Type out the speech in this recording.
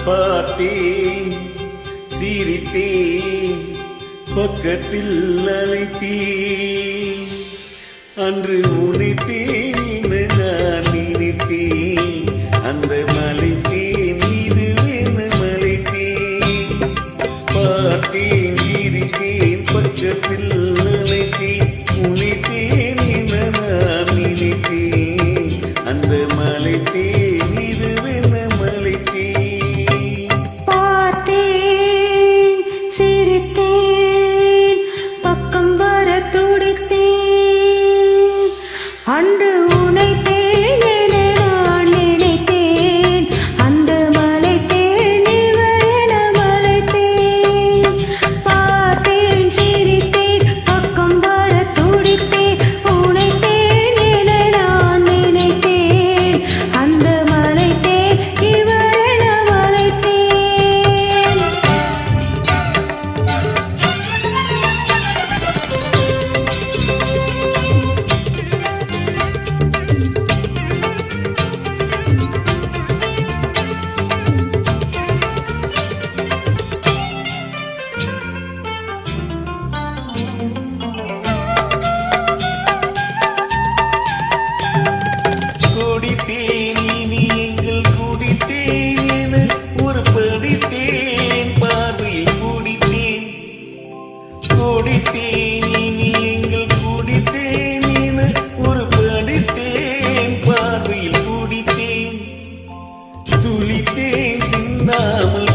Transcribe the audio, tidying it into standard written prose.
பார்த்தேன் சிரித்தேன் பக்கத்தில் அழைத்தேன் அன்று உனைத்தேன் நான் நினைத்தேன் அந்த மலைத்தேன் இதுவென மலைத்தேன் பார்த்தேன் சிரித்தேன் பக்கத்தில் அழைத்தேன் உனைத்தேன் என நான் நினைத்தேன் அந்த மலைத்தேன் இதுவென மலைத்தேன் பார்த்தேன் சிரித்தேன் பக்கம் வர துடித்தேன் அன்று உனைத்தேன் என நான் நினைத்தேன் அந்த மலைத்தேன் இவரென மலைத்தேன் பார்த்தேன் சிரித்தேன் பக்கம் வர துடித்தேன் உனைத்தேன் என நான் நினைத்தேன் அந்த மலைத்தேன் இவரென மலைத்தேன் குடித்தேன் இனி எங்கள் குடித்தேன் என ஒரு படித்தேன் பார்வையில் குடித்தேன் குடித்தேன் இனி எங்கள் குடித்தேன் என ஒரு படித்தேன் பார்வையில் குடித்தேன் துளித்தேன் சிந்தாமல்